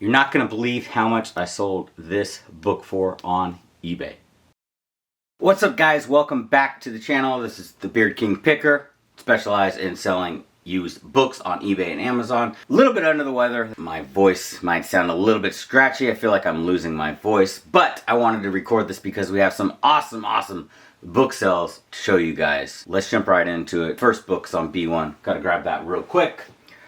You're not going to believe how much I sold this book for on eBay. What's up, guys? Welcome back to the channel. This is the Beard King Picker, specialized in selling used books on eBay and Amazon. A little bit under the weather. My voice might sound a little bit scratchy. I feel like I'm losing my voice, but I wanted to record this because we have some awesome book sales to show you guys. Let's jump right into it. First book's on B1. Gotta grab that real quick.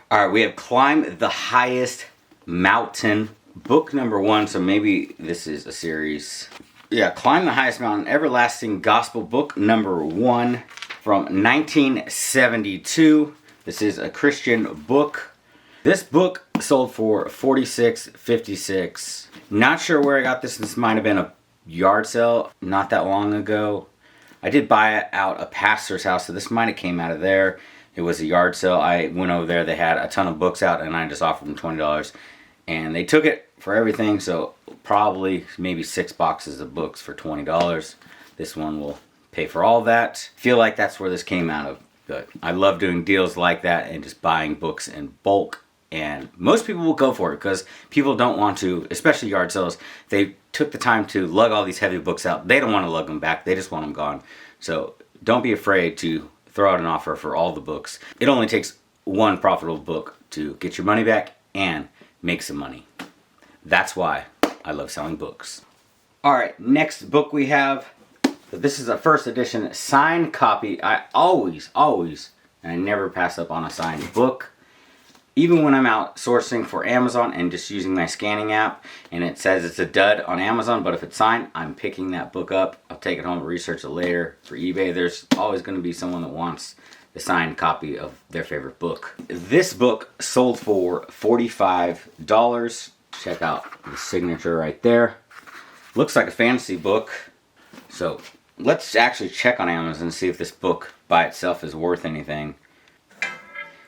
All right, we have Climb the Highest Mountain, book number 1, so maybe this is a series. Yeah, Climb the Highest Mountain, Everlasting Gospel, book number 1 from 1972. This is a Christian book. This book sold for $46.56. Not sure where I got this. This might have been a yard sale not that long ago. I did buy it out a pastor's house, so this might have came out of there. It was a yard sale. I went over there. They had a ton of books out, and I just offered them $20. And they took it for everything, so probably maybe 6 boxes of books for $20. This one will pay for all that. Feel like that's where this came out of. But I love doing deals like that and just buying books in bulk. And most people will go for it because people don't want to, especially yard sales, they took the time to lug all these heavy books out. They don't want to lug them back. They just want them gone. So don't be afraid to throw out an offer for all the books. It only takes one profitable book to get your money back and make some money. That's why I love selling books. All right, next book we have. This is a first edition signed copy. I always, and I never pass up on a signed book. Even when I'm out sourcing for Amazon and just using my scanning app and it says it's a dud on Amazon, but if it's signed, I'm picking that book up. I'll take it home and research it later. For eBay, there's always going to be someone that wants the signed copy of their favorite book. This book sold for $45. Check out the signature right there. Looks like a fantasy book. So let's actually check on Amazon and see if this book by itself is worth anything.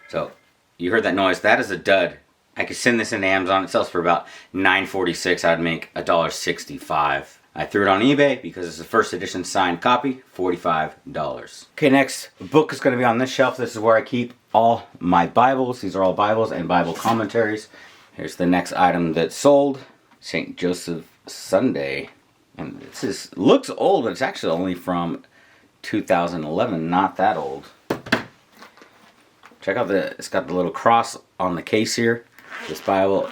So you heard that noise. That is a dud. I could send this into Amazon. It sells for about $9.46. I'd make $1.65. I threw it on eBay because it's a first edition signed copy, $45. Okay, next book is going to be on this shelf. This is where I keep all my Bibles. These are all Bibles and Bible commentaries. Here's the next item that sold. St. Joseph Sunday. And this looks old, but it's actually only from 2011. Not that old. Check out it's got the little cross on the case here. This Bible,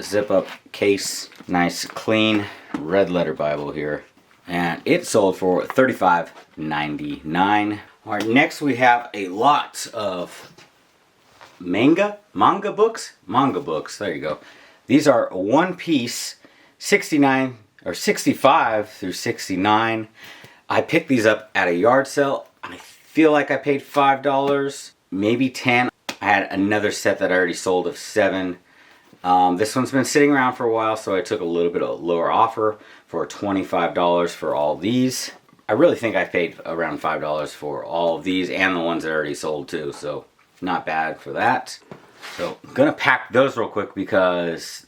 zip up case, nice clean red letter Bible here. And it sold for $35.99. All right, next we have a lot of manga books. There you go. These are one piece, 69 or 65 through 69. I picked these up at a yard sale. I feel like I paid $5. Maybe 10. I had another set that I already sold of 7. This one's been sitting around for a while, so I took a little bit of a lower offer for $25 for all these. I really think I paid around $5 for all of these and the ones that I already sold too, so not bad for that. So I'm gonna pack those real quick because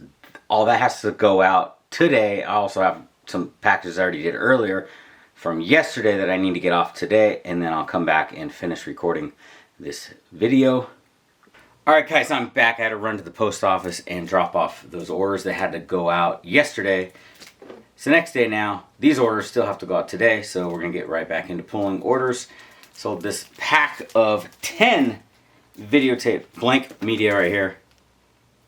all that has to go out today. I also have some packages I already did earlier from yesterday that I need to get off today, and then I'll come back and finish recording this video. Alright guys, I'm back. I had to run to the post office and drop off those orders that had to go out yesterday. It's the next day now. These orders still have to go out today, so we're going to get right back into pulling orders. Sold this pack of 10 videotape blank media right here.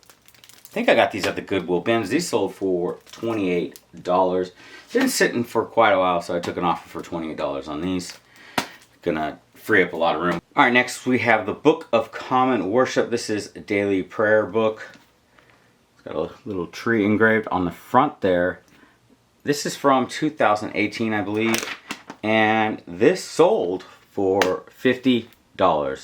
I think I got these at the Goodwill bins. These sold for $28. Been sitting for quite a while, so I took an offer for $28 on these. Gonna free up a lot of room. All right, next we have the Book of Common Worship. This is a daily prayer book. It's got a little tree engraved on the front there. This is from 2018, I believe, and this sold for $50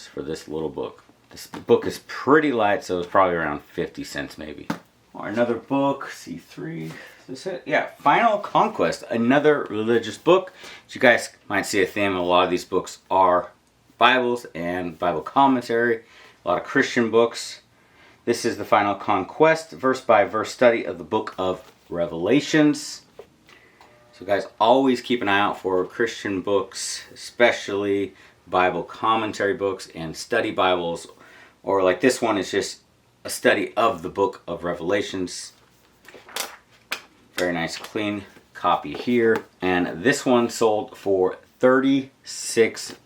for this little book. This book is pretty light, so it's probably around 50 cents maybe. Or another book, C3. Is this it? Yeah, Final Conquest, another religious book. As you guys might see a theme, a lot of these books are Bibles and Bible commentary, a lot of Christian books. This is the Final Conquest, verse by verse study of the book of Revelations. So guys, always keep an eye out for Christian books, especially Bible commentary books and study Bibles, or like this one is just a study of the book of Revelations. Very nice clean copy here. And this one sold for $36.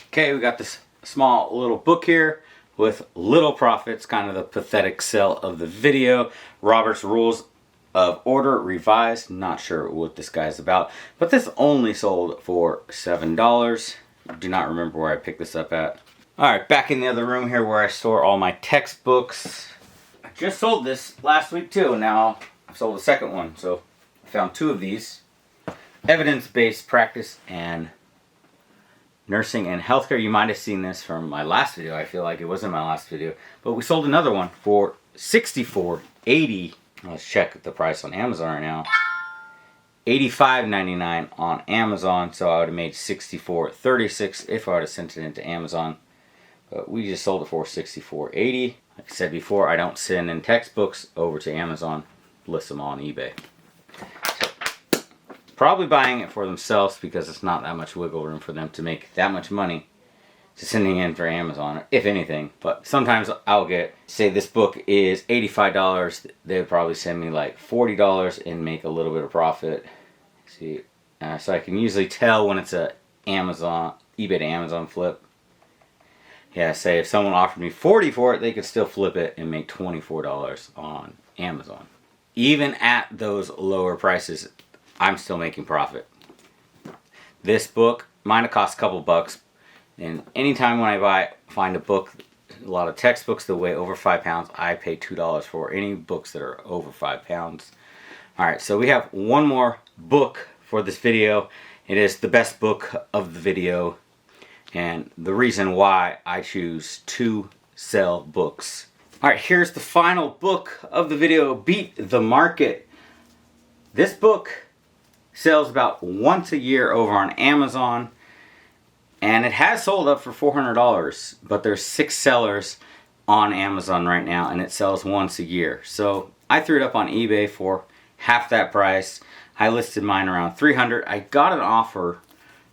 Okay, we got this small little book here with little profits, kind of the pathetic sell of the video. Robert's Rules of Order Revised. Not sure what this guy's about, but this only sold for $7. Do not remember where I picked this up at. Alright, back in the other room here where I store all my textbooks. I just sold this last week too, and now I've sold the second one. So I found two of these. Evidence-Based Practice and Nursing and Healthcare. You might have seen this from my last video. I feel like it wasn't my last video. But we sold another one for $64.80. Let's check the price on Amazon right now. $85.99 on Amazon. So I would have made $64.36 if I would have sent it into Amazon. But we just sold it for $64.80. Like I said before, I don't send in textbooks over to Amazon. List them on eBay. Probably buying it for themselves because it's not that much wiggle room for them to make that much money to sending in for Amazon, if anything. But sometimes I'll get, say this book is $85, they would probably send me like $40 and make a little bit of profit. See, so I can usually tell when it's a Amazon, eBay to Amazon flip. Yeah, say if someone offered me $40 for it, they could still flip it and make $24 on Amazon. Even at those lower prices, I'm still making profit. This book might have cost a couple bucks, and anytime when I find a book, a lot of textbooks that weigh over 5 pounds, I pay $2 for any books that are over 5 pounds. Alright, so we have one more book for this video. It is the best book of the video, and the reason why I choose to sell books. Alright, here's the final book of the video, Beat the Market. This book sells about once a year over on Amazon, and it has sold up for $400, but there's 6 sellers on Amazon right now, and it sells once a year. So I threw it up on eBay for half that price. I listed mine around $300. I got an offer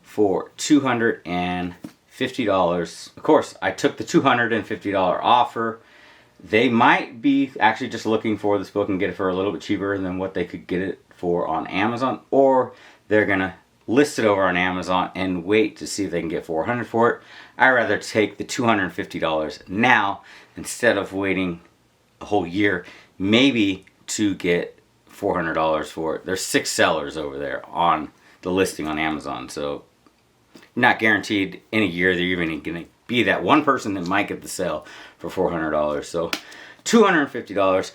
for $250. Of course, I took the $250 offer. They might be actually just looking for this book and get it for a little bit cheaper than what they could get it for on Amazon, or they're gonna list it over on Amazon and wait to see if they can get $400 for it. I'd rather take the $250 now instead of waiting a whole year, maybe to get $400 for it. There's 6 sellers over there on the listing on Amazon, so you're not guaranteed in a year that you're even gonna be that one person that might get the sale for $400. So $250.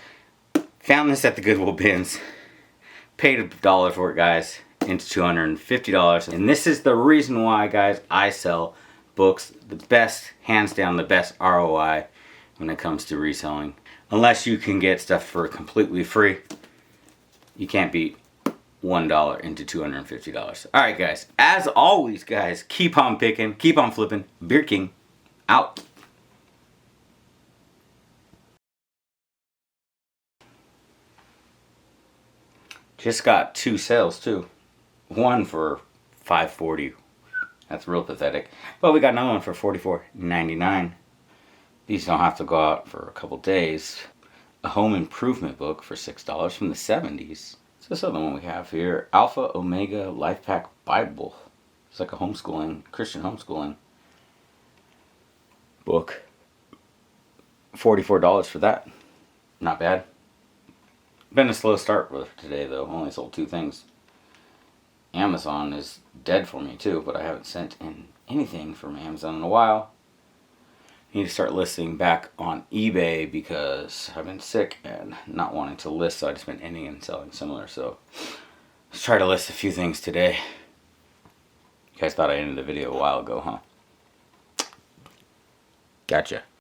Found this at the Goodwill bins. Paid $1 for it, guys, into $250. And this is the reason why, guys, I sell books. The best, hands down, the best ROI when it comes to reselling. Unless you can get stuff for completely free, you can't beat $1 into $250. Alright, guys, as always, guys, keep on picking, keep on flipping. Beard King out. Just got 2 sales too. One for $5.40. That's real pathetic. But we got another one for $44.99. These don't have to go out for a couple days. A home improvement book for $6 from the 70s. So this other one we have here, Alpha Omega Life Pack Bible. It's like a homeschooling, Christian homeschooling book. $44 for that. Not bad. Been a slow start for today though. Only sold 2 things. Amazon is dead for me too, but I haven't sent in anything from Amazon in a while. Need to start listing back on eBay because I've been sick and not wanting to list, so I just been ending and selling similar. So let's try to list a few things today. You guys thought I ended the video a while ago, huh? Gotcha.